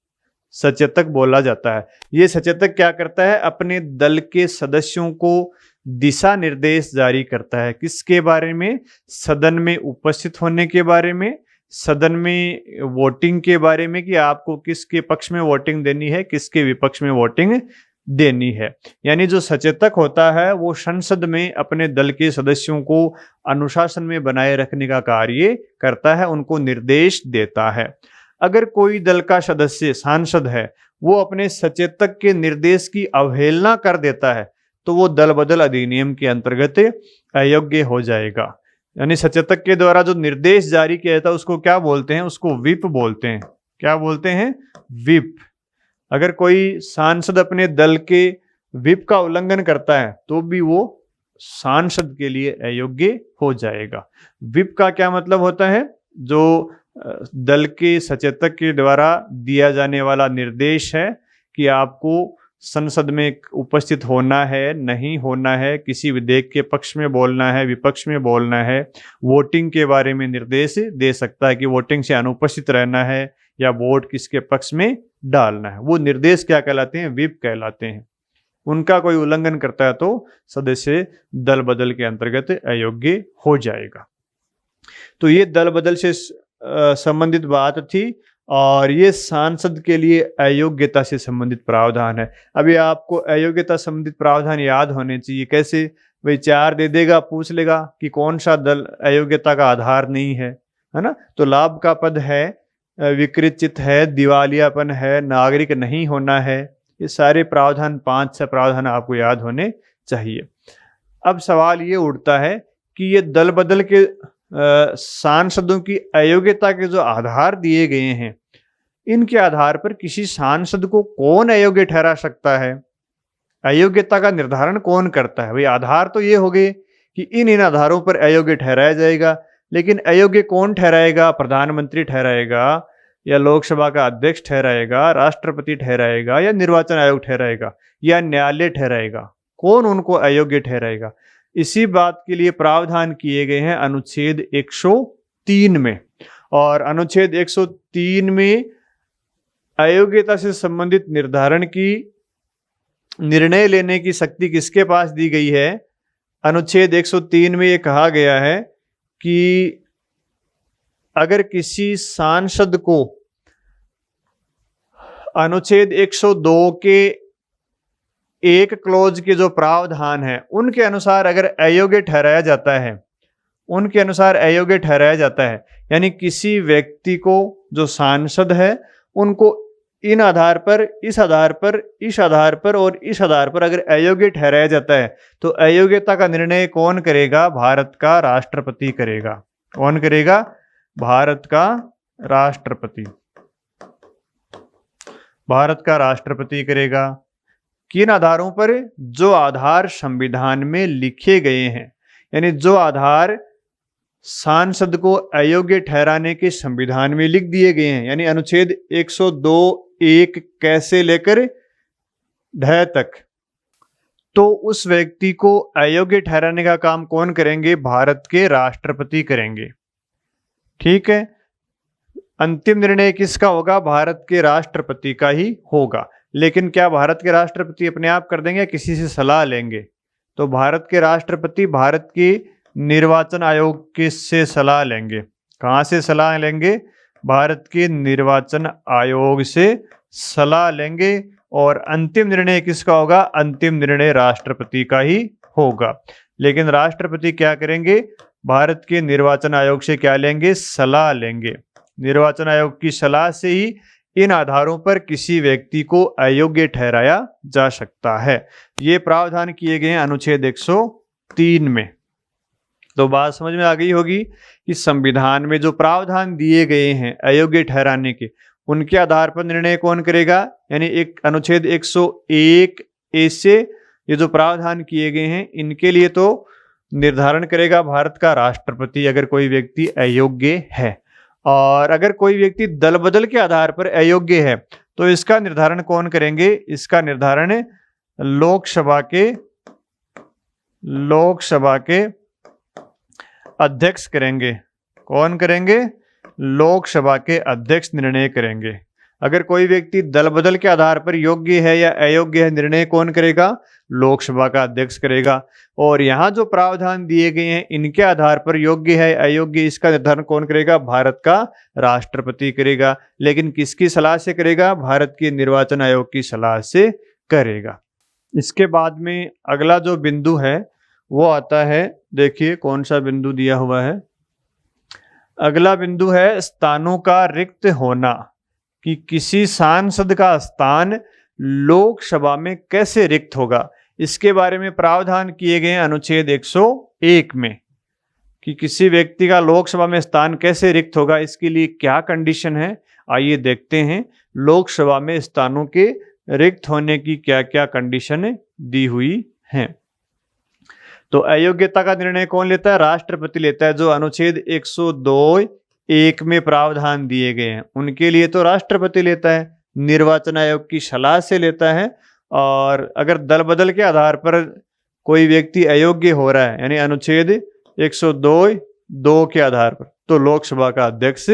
सचेतक बोला जाता है। ये सचेतक क्या करता है? अपने दल के सदस्यों को दिशा निर्देश जारी करता है। किसके बारे में? सदन में उपस्थित होने के बारे में, सदन में वोटिंग के बारे में, कि आपको किसके पक्ष में वोटिंग देनी है, किसके विपक्ष में वोटिंग देनी है। यानी जो सचेतक होता है वो संसद में अपने दल के सदस्यों को अनुशासन में बनाए रखने का कार्य करता है, उनको निर्देश देता है। अगर कोई दल का सदस्य सांसद है वो अपने सचेतक के निर्देश की अवहेलना कर देता है तो वो दल बदल अधिनियम के अंतर्गत अयोग्य हो जाएगा। यानी सचेतक के द्वारा जो निर्देश जारी किया जाता है उसको क्या बोलते हैं? उसको व्हिप बोलते हैं। क्या बोलते हैं? व्हिप। अगर कोई सांसद अपने दल के व्हिप का उल्लंघन करता है तो भी वो सांसद के लिए अयोग्य हो जाएगा। व्हिप का क्या मतलब होता है? जो दल के सचेतक के द्वारा दिया जाने वाला निर्देश है कि आपको संसद में उपस्थित होना है, नहीं होना है, किसी विधेयक के पक्ष में बोलना है, विपक्ष में बोलना है, वोटिंग के बारे में निर्देश दे सकता है कि वोटिंग से अनुपस्थित रहना है या वोट किसके पक्ष में डालना है। वो निर्देश क्या कहलाते हैं? व्हिप कहलाते हैं। उनका कोई उल्लंघन करता है तो सदस्य दल बदल के अंतर्गत अयोग्य हो जाएगा। तो ये दल बदल से संबंधित बात थी और ये सांसद के लिए अयोग्यता से संबंधित प्रावधान है। अभी आपको अयोग्यता संबंधित प्रावधान याद होने चाहिए। कैसे? भाई 4 दे देगा, पूछ लेगा कि कौन सा दल अयोग्यता का आधार नहीं है, है ना? तो लाभ का पद है, विकृत चित्त है, दिवालियापन है, नागरिक नहीं होना है। ये सारे प्रावधान 5-6 प्रावधान आपको याद होने चाहिए। अब सवाल ये उठता है कि ये दल बदल के सांसदों की अयोग्यता के जो आधार दिए गए हैं, इनके आधार पर किसी सांसद को कौन अयोग्य ठहरा सकता है? अयोग्यता का निर्धारण कौन करता है? भाई आधार तो ये हो गए कि इन आधारों पर अयोग्य ठहराया जाएगा, लेकिन अयोग्य कौन ठहराएगा? प्रधानमंत्री ठहराएगा या लोकसभा का अध्यक्ष ठहराएगा, राष्ट्रपति ठहराएगा या निर्वाचन आयोग ठहराएगा या न्यायालय ठहराएगा? कौन उनको अयोग्य ठहराएगा? इसी बात के लिए प्रावधान किए गए हैं अनुच्छेद 103 में। और अनुच्छेद 103 में अयोग्यता से संबंधित निर्धारण की, निर्णय लेने की शक्ति किसके पास दी गई है? अनुच्छेद 103 में ये कहा गया है कि अगर किसी सांसद को अनुच्छेद 102 के एक क्लॉज के जो प्रावधान है उनके अनुसार अगर अयोग्य ठहराया जाता है, उनके अनुसार अयोग्य ठहराया जाता है, यानी किसी व्यक्ति को जो सांसद है उनको इन आधार पर, इस आधार पर, इस आधार पर और इस आधार पर अगर अयोग्य ठहराया जाता है तो अयोग्यता का निर्णय कौन करेगा? भारत का राष्ट्रपति करेगा। कौन करेगा? भारत का राष्ट्रपति। भारत का राष्ट्रपति करेगा। किन आधारों पर? जो आधार संविधान में लिखे गए हैं, यानी जो आधार सांसद को अयोग्य ठहराने के संविधान में लिख दिए गए हैं, यानी अनुच्छेद 102(1) कैसे लेकर ढ तक, तो उस व्यक्ति को अयोग्य ठहराने का काम कौन करेंगे? भारत के राष्ट्रपति करेंगे। ठीक है, अंतिम निर्णय किसका होगा? भारत के राष्ट्रपति का ही होगा। लेकिन क्या भारत के राष्ट्रपति अपने आप कर देंगे, किसी से सलाह लेंगे? तो भारत के राष्ट्रपति भारत के निर्वाचन आयोग के से सलाह लेंगे। कहाँ से सलाह लेंगे? भारत के निर्वाचन आयोग से सलाह लेंगे। और अंतिम निर्णय किसका होगा? अंतिम निर्णय राष्ट्रपति का ही होगा। लेकिन राष्ट्रपति क्या करेंगे? भारत के निर्वाचन आयोग से क्या लेंगे? सलाह लेंगे। निर्वाचन आयोग की सलाह से ही इन आधारों पर किसी व्यक्ति को अयोग्य ठहराया जा सकता है। ये प्रावधान किए गए हैं अनुच्छेद 103 में। तो बात समझ में आ गई होगी कि संविधान में जो प्रावधान दिए गए हैं अयोग्य ठहराने के, उनके आधार पर निर्णय कौन करेगा? यानी एक अनुच्छेद 101(a) से ये जो प्रावधान किए गए हैं इनके लिए तो निर्धारण करेगा भारत का राष्ट्रपति अगर कोई व्यक्ति अयोग्य है। और अगर कोई व्यक्ति दल बदल के आधार पर अयोग्य है तो इसका निर्धारण कौन करेंगे? इसका निर्धारण लोकसभा के अध्यक्ष करेंगे। कौन करेंगे? लोकसभा के अध्यक्ष निर्णय करेंगे। अगर कोई व्यक्ति दल बदल के आधार पर योग्य है या अयोग्य है, निर्णय कौन करेगा? लोकसभा का अध्यक्ष करेगा। और यहाँ जो प्रावधान दिए गए हैं इनके आधार पर योग्य है अयोग्य, इसका निर्धारण कौन करेगा? भारत का राष्ट्रपति करेगा। लेकिन किसकी सलाह से करेगा? भारत के निर्वाचन आयोग की सलाह से करेगा। इसके बाद में अगला जो बिंदु है वो आता है, देखिए कौन सा बिंदु दिया हुआ है। अगला बिंदु है स्थानों का रिक्त होना, कि किसी सांसद का स्थान लोकसभा में कैसे रिक्त होगा। इसके बारे में प्रावधान किए गए हैं अनुच्छेद 101 में, कि किसी व्यक्ति का लोकसभा में स्थान कैसे रिक्त होगा, इसके लिए क्या कंडीशन है। आइए देखते हैं लोकसभा में स्थानों के रिक्त होने की क्या क्या कंडीशन दी हुई हैं। तो अयोग्यता का निर्णय कौन लेता है? राष्ट्रपति लेता है। जो अनुच्छेद 102(1) में प्रावधान दिए गए हैं उनके लिए तो राष्ट्रपति लेता है, निर्वाचन आयोग की सलाह से लेता है। और अगर दल बदल के आधार पर कोई व्यक्ति अयोग्य हो रहा है, यानी अनुच्छेद 102(2) के आधार पर, तो लोकसभा का अध्यक्ष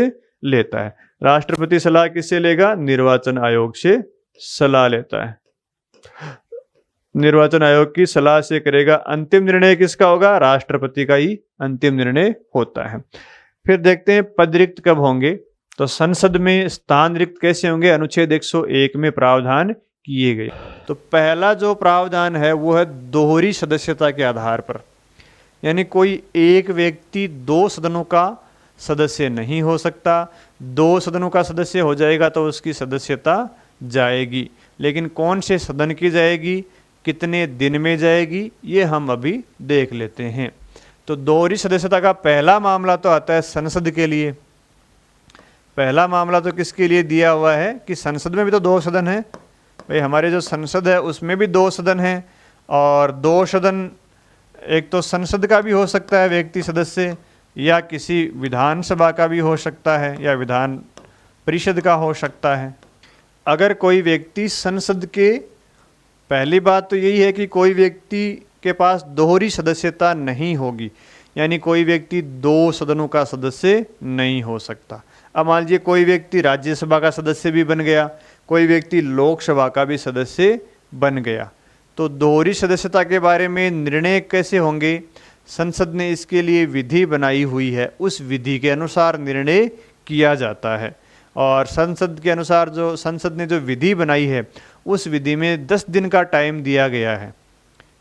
लेता है। राष्ट्रपति सलाह किससे लेगा? निर्वाचन आयोग से सलाह लेता है, निर्वाचन आयोग की सलाह से करेगा। अंतिम निर्णय किसका होगा? राष्ट्रपति का ही अंतिम निर्णय होता है। फिर देखते हैं पद रिक्त कब होंगे। तो संसद में स्थान रिक्त कैसे होंगे? अनुच्छेद 101 में प्रावधान किए गए। तो पहला जो प्रावधान है वो है दोहरी सदस्यता के आधार पर, यानी कोई एक व्यक्ति 2 सदनों का सदस्य नहीं हो सकता। 2 सदनों का सदस्य हो जाएगा तो उसकी सदस्यता जाएगी, लेकिन कौन से सदन की जाएगी, कितने दिन में जाएगी, ये हम अभी देख लेते हैं। तो दोहरी सदस्यता का पहला मामला तो आता है संसद के लिए। पहला मामला तो किसके लिए दिया हुआ है कि संसद में भी तो 2 सदन हैं भाई, हमारे जो संसद है उसमें भी 2 सदन हैं। और 2 सदन, एक तो संसद का भी हो सकता है व्यक्ति सदस्य, या किसी विधानसभा का भी हो सकता है, या विधान परिषद का हो सकता है। अगर कोई व्यक्ति संसद के, पहली बात तो यही है कि कोई व्यक्ति के पास दोहरी सदस्यता नहीं होगी, यानी कोई व्यक्ति 2 सदनों का सदस्य नहीं हो सकता। अब मान लीजिए कोई व्यक्ति राज्यसभा का सदस्य भी बन गया, कोई व्यक्ति लोकसभा का भी सदस्य बन गया, तो दोहरी सदस्यता के बारे में निर्णय कैसे होंगे? संसद ने इसके लिए विधि बनाई हुई है, उस विधि के अनुसार निर्णय किया जाता है। और संसद के अनुसार जो संसद ने जो विधि बनाई है उस विधि में 10 दिन का टाइम दिया गया है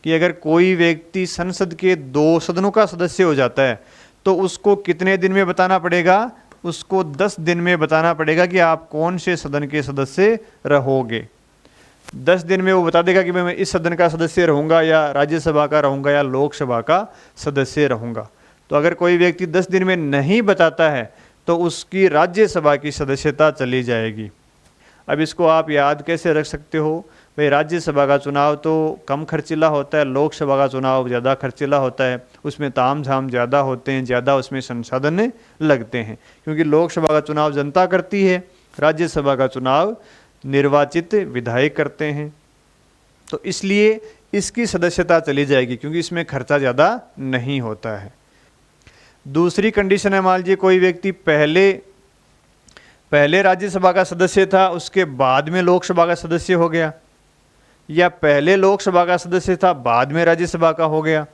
कि अगर कोई व्यक्ति संसद के 2 सदनों का सदस्य हो जाता है तो उसको कितने दिन में बताना पड़ेगा? उसको 10 दिन में बताना पड़ेगा कि आप कौन से सदन के सदस्य रहोगे। 10 दिन में वो बता देगा कि मैं इस सदन का सदस्य रहूँगा या राज्यसभा का रहूँगा या लोकसभा का सदस्य रहूँगा। तो अगर कोई व्यक्ति 10 दिन में नहीं बताता है तो उसकी राज्यसभा की सदस्यता चली जाएगी। अब इसको आप याद कैसे रख सकते हो? भाई राज्यसभा का चुनाव तो कम खर्चीला होता है, लोकसभा का चुनाव ज़्यादा खर्चीला होता है, उसमें ताम झाम ज़्यादा होते हैं, ज़्यादा उसमें संसाधन लगते हैं, क्योंकि लोकसभा का चुनाव जनता करती है, राज्यसभा का चुनाव निर्वाचित विधायक करते हैं। तो इसलिए इसकी सदस्यता चली जाएगी क्योंकि इसमें खर्चा ज़्यादा नहीं होता है। दूसरी कंडीशन है, मान लीजिए कोई व्यक्ति पहले राज्यसभा का सदस्य था, उसके बाद में लोकसभा का सदस्य हो गया, या पहले लोकसभा का सदस्य था बाद में राज्यसभा का हो गया,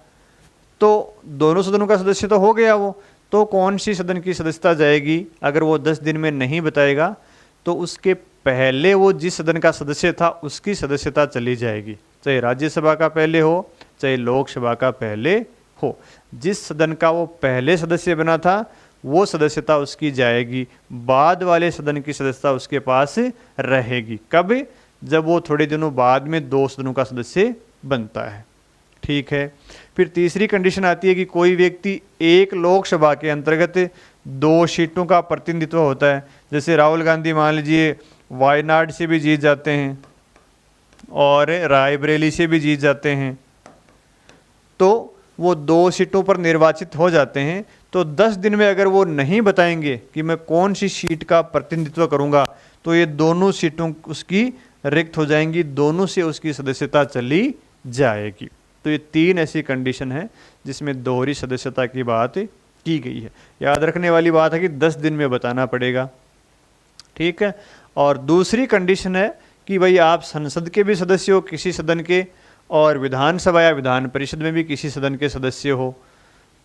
तो दोनों सदनों का सदस्य तो हो गया वो, तो कौन सी सदन की सदस्यता जाएगी? अगर वो 10 दिन में नहीं बताएगा तो उसके पहले वो जिस सदन का सदस्य था उसकी सदस्यता चली जाएगी, चाहे राज्यसभा का पहले हो चाहे लोकसभा का पहले हो। जिस सदन का वो पहले सदस्य बना था वो सदस्यता उसकी जाएगी, बाद वाले सदन की सदस्यता उसके पास रहेगी। कब? जब वो थोड़े दिनों बाद में 2 सदनों का सदस्य बनता है। ठीक है। फिर तीसरी कंडीशन आती है कि कोई व्यक्ति एक लोकसभा के अंतर्गत 2 सीटों का प्रतिनिधित्व होता है। जैसे राहुल गांधी मान लीजिए वायनाड से भी जीत जाते हैं और रायबरेली से भी जीत जाते हैं, तो वो 2 सीटों पर निर्वाचित हो जाते हैं। तो 10 दिन में अगर वो नहीं बताएंगे कि मैं कौन सी सीट का प्रतिनिधित्व करूंगा, तो ये दोनों सीटों उसकी रिक्त हो जाएंगी, दोनों से उसकी सदस्यता चली जाएगी। तो ये 3 ऐसी कंडीशन है जिसमें दोहरी सदस्यता की बात की गई है। याद रखने वाली बात है कि 10 दिन में बताना पड़ेगा। ठीक है। और दूसरी कंडीशन है कि भाई आप संसद के भी सदस्य हो किसी सदन के, और विधानसभा या विधान परिषद में भी किसी सदन के सदस्य हो,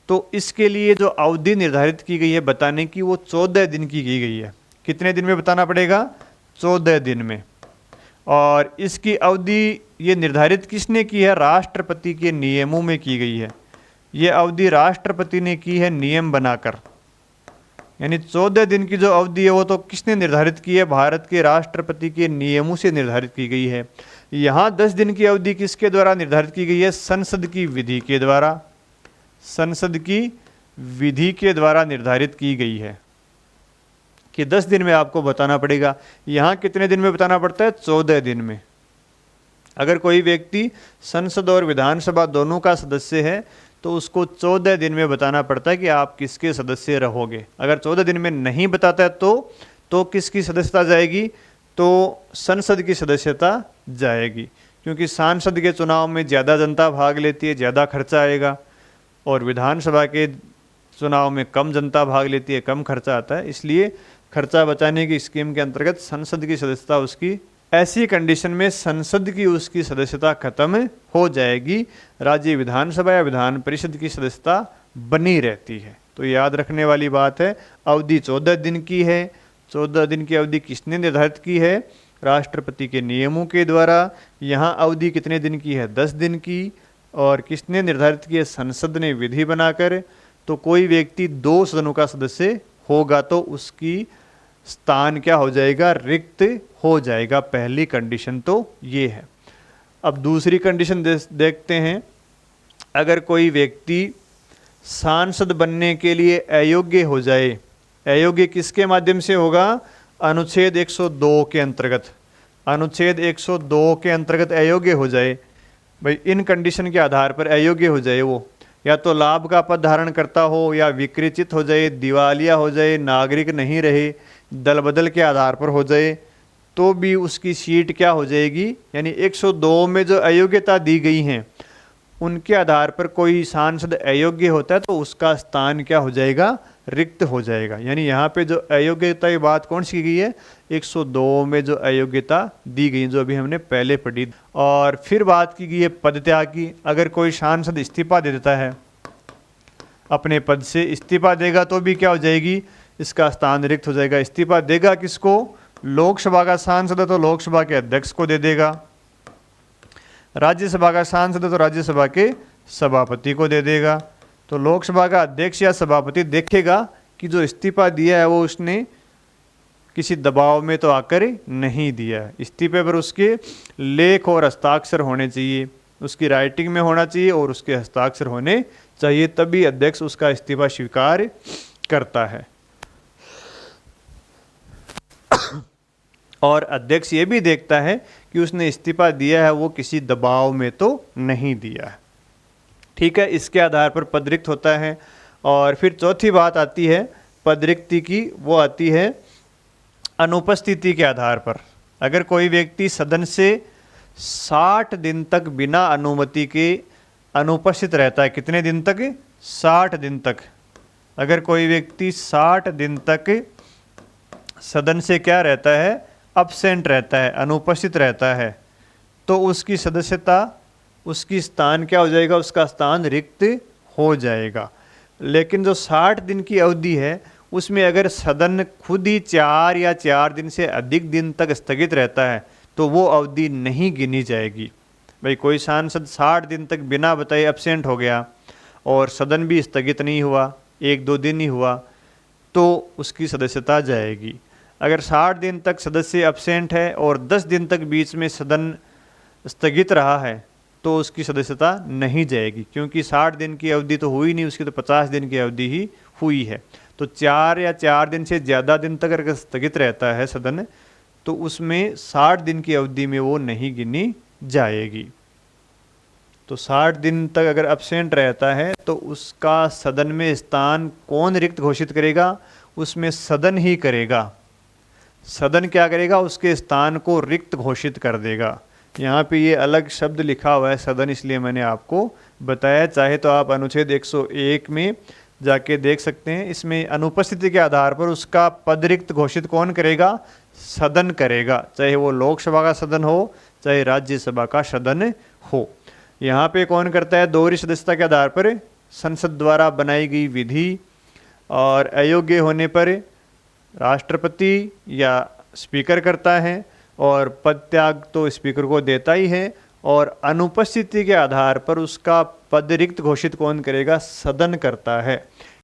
तो इसके लिए जो अवधि निर्धारित की गई है बताने की वो 14 दिन की गई है। कितने दिन में बताना पड़ेगा? 14 दिन में। और इसकी अवधि ये निर्धारित किसने की है? राष्ट्रपति के नियमों में की गई है। ये अवधि राष्ट्रपति ने की है नियम बनाकर, यानी 14 दिन की जो अवधि है वो तो किसने निर्धारित की है? भारत के राष्ट्रपति के नियमों से निर्धारित की गई है। यहाँ 10 दिन की अवधि किसके द्वारा निर्धारित की गई है? संसद की विधि के द्वारा, संसद की विधि के द्वारा निर्धारित की गई है कि 10 दिन में आपको बताना पड़ेगा। यहाँ कितने दिन में बताना पड़ता है? 14 दिन में। अगर कोई व्यक्ति संसद और विधानसभा दोनों का सदस्य है तो उसको 14 दिन में बताना पड़ता है कि आप किसके सदस्य रहोगे। अगर 14 दिन में नहीं बताता है तो किसकी सदस्यता जाएगी? तो संसद की सदस्यता जाएगी, क्योंकि सांसद के चुनाव में ज़्यादा जनता भाग लेती है, ज़्यादा खर्चा आएगा, और विधानसभा के चुनाव में कम जनता भाग लेती है, कम खर्चा आता है। इसलिए खर्चा बचाने की स्कीम के अंतर्गत संसद की सदस्यता उसकी, ऐसी कंडीशन में संसद की उसकी सदस्यता खत्म हो जाएगी, राज्य विधानसभा या विधान परिषद की सदस्यता बनी रहती है। तो याद रखने वाली बात है, अवधि 14 दिन की है। 14 दिन की अवधि किसने निर्धारित की है? राष्ट्रपति के नियमों के द्वारा। यहाँ अवधि कितने दिन की है? 10 दिन की। और किसने निर्धारित की है? संसद ने विधि बनाकर। तो कोई व्यक्ति 2 सदनों का सदस्य होगा तो उसकी स्थान क्या हो जाएगा? रिक्त हो जाएगा। पहली कंडीशन तो ये है। अब दूसरी कंडीशन देखते हैं। अगर कोई व्यक्ति सांसद बनने के लिए अयोग्य हो जाए, अयोग्य किसके माध्यम से होगा? अनुच्छेद 102 के अंतर्गत। अनुच्छेद 102 के अंतर्गत अयोग्य हो जाए, भाई इन कंडीशन के आधार पर अयोग्य हो जाए वो, या तो लाभ का पद धारण करता हो, या विकृचित हो जाए, दिवालिया हो जाए, नागरिक नहीं रहे, दल बदल के आधार पर हो जाए, तो भी उसकी सीट क्या हो जाएगी? यानी 102 में जो अयोग्यता दी गई हैं उनके आधार पर कोई सांसद अयोग्य होता है तो उसका स्थान क्या हो जाएगा? रिक्त हो जाएगा। यानी यहाँ पे जो अयोग्यता की बात कौन सी की गई है? 102 में जो अयोग्यता दी गई जो अभी हमने पहले पढ़ी। और फिर बात की गई है पद त्याग की। अगर कोई सांसद इस्तीफा दे देता है, अपने पद से इस्तीफा देगा तो भी क्या हो जाएगी? इसका स्थान रिक्त हो जाएगा। इस्तीफा देगा किसको? लोकसभा का सांसद है तो लोकसभा के अध्यक्ष को दे देगा, राज्यसभा का सांसद है तो राज्यसभा के सभापति को दे देगा। तो लोकसभा का अध्यक्ष या सभापति देखेगा कि जो इस्तीफा दिया है वो उसने किसी दबाव में तो आकर नहीं दिया है। इस्तीफे पर उसके लेख और हस्ताक्षर होने चाहिए, उसकी राइटिंग में होना चाहिए और उसके हस्ताक्षर होने चाहिए, तभी अध्यक्ष उसका इस्तीफा स्वीकार करता है। और अध्यक्ष ये भी देखता है कि उसने इस्तीफा दिया है वो किसी दबाव में तो नहीं दिया है। ठीक है, इसके आधार पर पद रिक्त होता है। और फिर चौथी बात आती है पद रिक्ति की, वो आती है अनुपस्थिति के आधार पर। अगर कोई व्यक्ति सदन से 60 दिन तक बिना अनुमति के अनुपस्थित रहता है, कितने दिन तक? 60 दिन तक। अगर कोई व्यक्ति 60 दिन तक सदन से क्या रहता है? अब्सेंट रहता है, अनुपस्थित रहता है, तो उसकी सदस्यता, उसकी स्थान क्या हो जाएगा? उसका स्थान रिक्त हो जाएगा। लेकिन जो 60 दिन की अवधि है उसमें अगर सदन खुद ही 4 या 4 दिन से अधिक दिन तक स्थगित रहता है तो वो अवधि नहीं गिनी जाएगी। भाई कोई सांसद 60 दिन तक बिना बताए अब्सेंट हो गया और सदन भी स्थगित नहीं हुआ, 1-2 दिन ही हुआ, तो उसकी सदस्यता जाएगी। अगर 60 दिन तक सदस्य अब्सेंट है और 10 दिन तक बीच में सदन स्थगित रहा है तो उसकी सदस्यता नहीं जाएगी, क्योंकि 60 दिन की अवधि तो हुई नहीं, उसकी तो 50 दिन की अवधि ही हुई है। तो 4 या 4 दिन से ज़्यादा दिन तक अगर स्थगित रहता है सदन तो उसमें 60 दिन की अवधि में वो नहीं गिनी जाएगी। तो 60 दिन तक अगर अब्सेंट रहता है तो उसका सदन में स्थान कौन रिक्त घोषित करेगा? उसमें सदन ही करेगा। सदन क्या करेगा? उसके स्थान को रिक्त घोषित कर देगा। यहाँ पे ये अलग शब्द लिखा हुआ है सदन, इसलिए मैंने आपको बताया। चाहे तो आप अनुच्छेद 101 में जाके देख सकते हैं। इसमें अनुपस्थिति के आधार पर उसका पद रिक्त घोषित कौन करेगा? सदन करेगा, चाहे वो लोकसभा का सदन हो चाहे राज्यसभा का सदन हो। यहाँ पे कौन करता है? दोहरी सदस्यता के आधार पर संसद द्वारा बनाई गई विधि और अयोग्य होने पर राष्ट्रपति या स्पीकर करता है, और पद त्याग तो स्पीकर को देता ही है। और अनुपस्थिति के आधार पर उसका पद रिक्त घोषित कौन करेगा? सदन करता है।